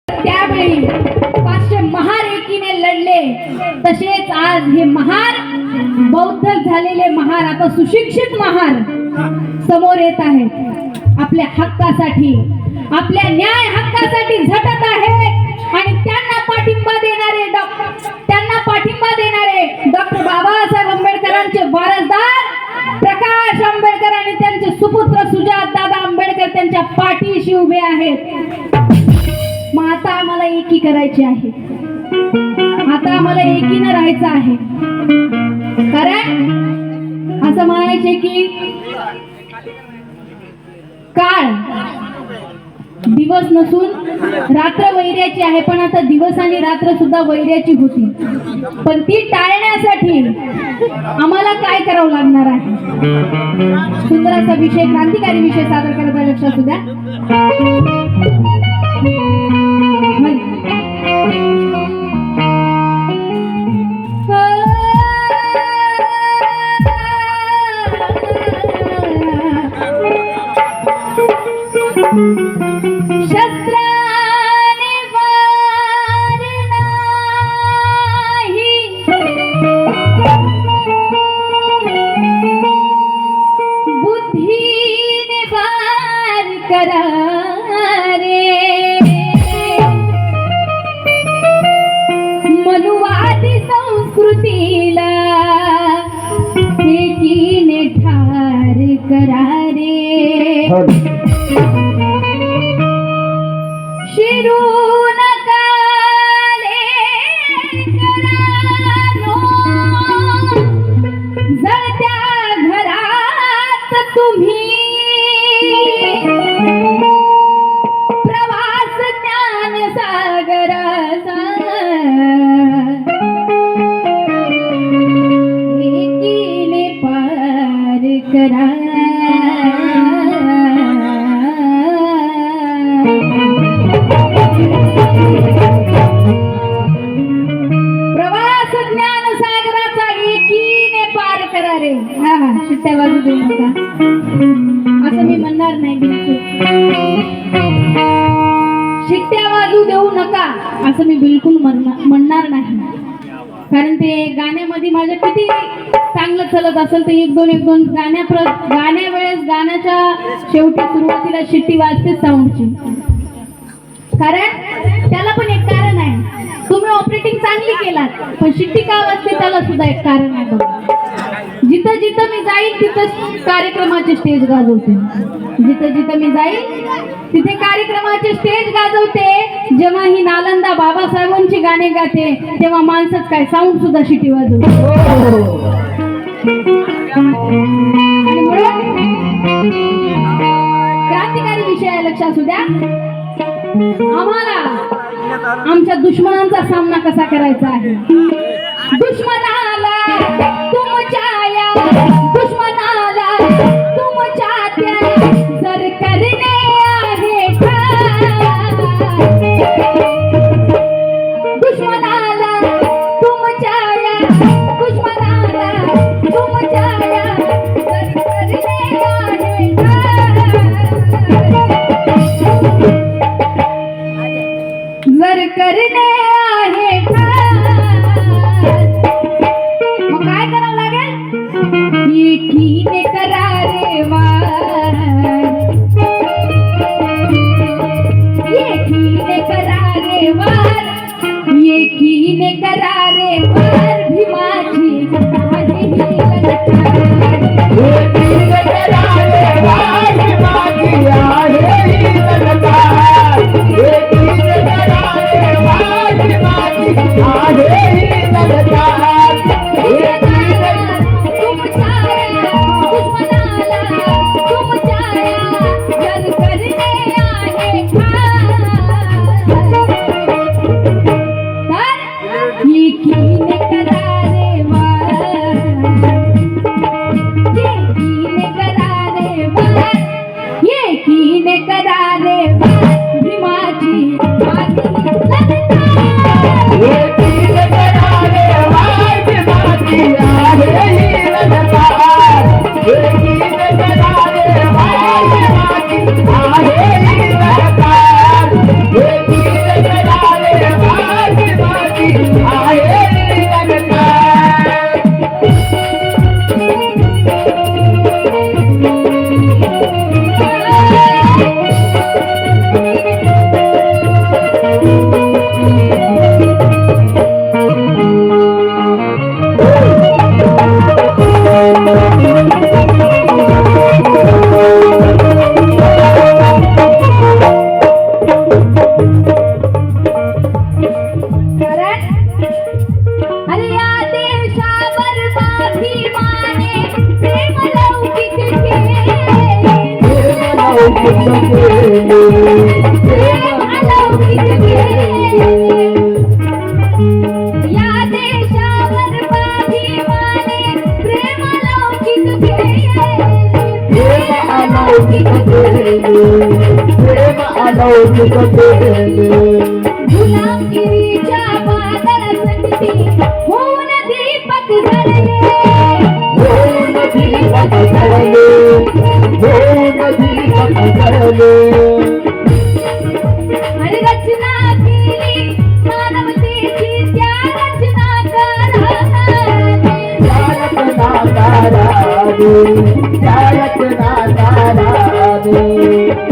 त्यावेळी 500 महार एकीने लढले, तसेच आज हे महार बौद्ध झालेले महार आता सुशिक्षित महार समोर येत आहेत, आपल्या हक्कासाठी, आपल्या न्याय हक्कासाठी झटत आहेत आणि त्यांना पाठिंबा देणारे डॉक्टर बाबासाहेब आंबेडकरांचे वारसदार प्रकाश आंबेडकर आणि त्यांचे सुपुत्र सुजात दादा आंबेडकर त्यांच्या पाठीशी उभे आहेत. मग आता आम्हाला एकी करायची आहे, आता आम्हाला एकीनं राहायचं आहे. कारण असं म्हणायचे की काळ दिवस नसून रात्र वैर्याची आहे, पण आता दिवस आणि रात्र सुद्धा वैर्याची होती. पण ती टाळण्यासाठी आम्हाला काय करावं लागणार आहे? सुंदर असा विषय, क्रांतिकारी विषय सादर करत आहे, लक्षात असू द्या. शस्त्राने वार नाही, बुद्धीने वार करा रे. मनुवादी संस्कृतीला एकीने ठार करा रे. शिरू नका लेकरांनो, जळत्या घरात तुम्ही प्रवास ज्ञान सागराचा एकीने पार करा. प्रवास ज्ञान सागराचा एकीने पार करा रे. हा शिट्ट्या बाजू देऊ नका असं मी म्हणणार नाही, बिलकुल शिट्ट्या बाजू देऊ नका असं मी बिलकुल म्हणणार नाही. कारण ते गाण्यामध्ये माझं किती चांगलं चलत असेल तर एक दोन गाण्या वेळेस गाण्याच्या शेवटी सुरुवातीला शिट्टी वाजते साऊंडची. कारण त्याला पण एक कारण आहे. तुम्ही ऑपरेटिंग चांगली केलात पण शिट्टी का वाजते त्याला सुद्धा एक कारण आहे बघा. जिथं जिथं मी जाईल तिथं कार्यक्रमाचे स्टेज गाजवते, जिथं जिथं मी जाईल तिथे कार्यक्रमाचे स्टेज गाजवते. जेव्हा ही नालंदा बाबासाहेबांची गाणे गाते तेव्हा माणसंच काय साऊंड सुद्धा शिट्टी वाजवते. आणि म्हणून क्रांतिकारी विषय आहे, लक्षात असू द्या. आम्हाला आमच्या दुश्मनांचा सामना कसा करायचा आहे? दुश्मनाला तुमच्या या दुश्मनाला तुमच्या त्या जर करणे आहे दुश्मनाला तुमच्या या दुश्मनाला तुमच्या या जर करणे आहे जर करणे आहे मग काय करावं लागेल? एकीने करा रे वार, एकीने करा रे वार, एकीने करा रे वार. भीमाची आहे ही ललकार, एकीने करा रे वार. भीमाची आहे ही ललकार, एकीने करा रे वार. भीमाची आहे ही ललकार. तुमच्या दुश्मनाला तुमच्या जल करणे आहे तर एकीने करा रे वार, एकीने करा रे कौतुक केले गुलामगिरीच्या वादळासाठी होऊन दीपक जळले होऊन दीपक जळले होऊन दीपक जळले आणि रचना केली मानवतेची त्या रचनाकाराने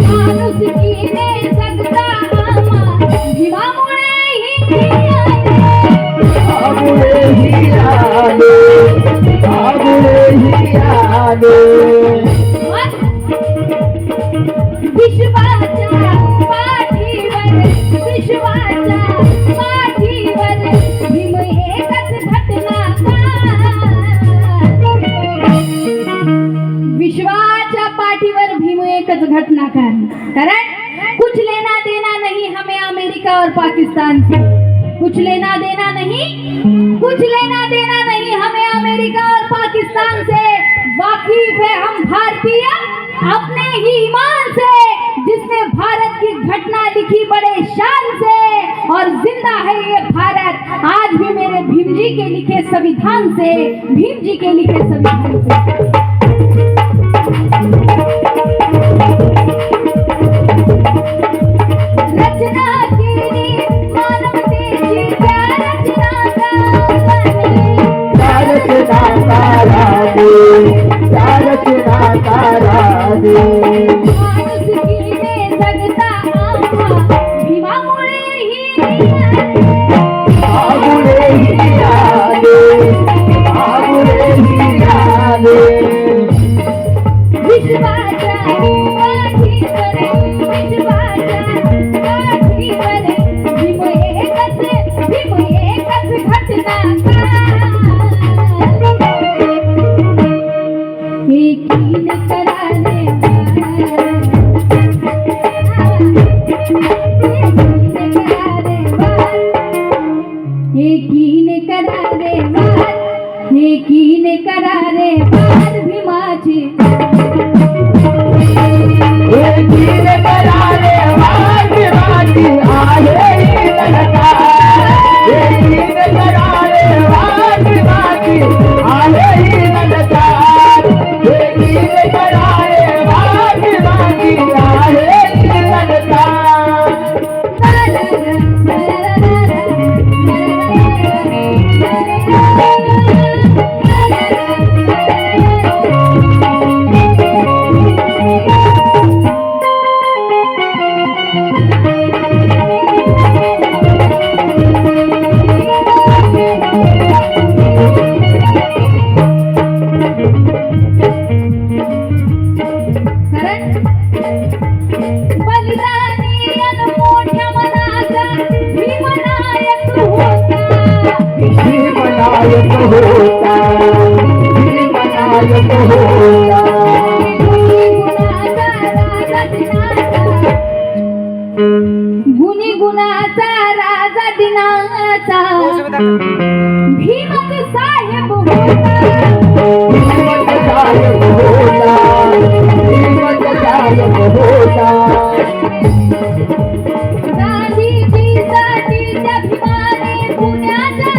माणुसकीने जगता आम्हा जीवामुळे ही विश्वाच्या पाठीवर भीम एकच विश्वाच्या पाठीवर भीम एकच घटनाकार कारण कुछ लेना देना नहीं हमें अमेरिका और पाकिस्तान से कुछ लेना देना नहीं हमें अमेरिका और पाकिस्तान से वाकिफ है हम भारतीय अपने ही ईमान से जिसने भारत की घटना लिखी बड़े शान से और जिंदा है ये भारत आज भी मेरे भीम जी के लिखे संविधान से भीम जी के लिखे संविधान से रचना केली मानवतेची त्या माणुसकीने जगता आम्हा भीमामुळे ही विश्वाच्या पाठीवर भीम एकच घटनाकार एकीन कराने करारे बार भीमाची गुणी गुणाचा राजा दिनाचा भीमच साहेब गांधीजीसाठी त्या भीमाने पुण्याच्या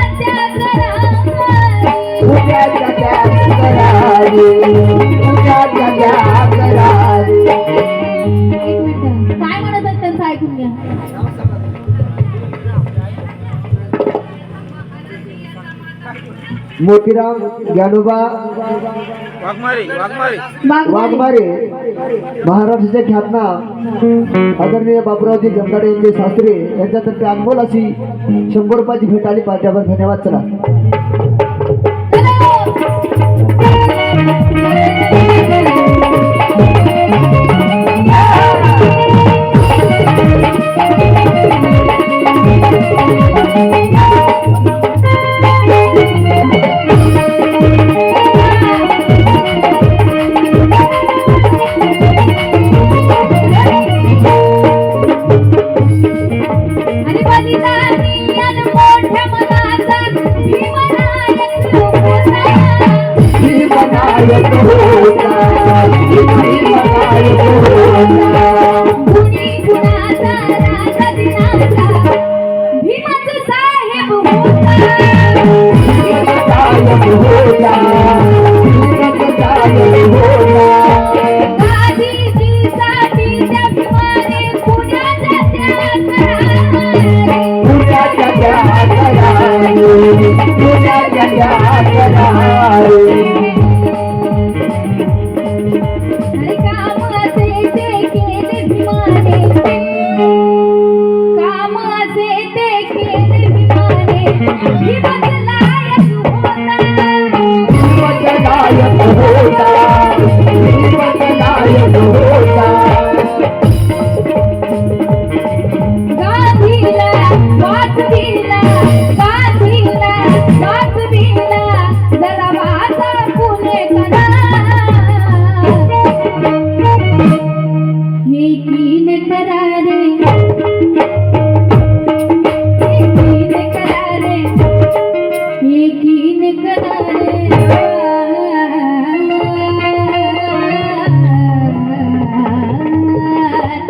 काय म्हणत आहेत त्यांचं ऐकून घ्या. मोतीराम ज्ञानोबा वाघमारे महाराष्ट्राचे ख्यातना आदरणीय बापूरावजी जमदाडे यांचे सासरे यांच्यातर्फे अनमोल अशी 100 रुपयाची भेट आली. पाठ्यावर धन्यवाद. चला गुणी गुणाचा त्या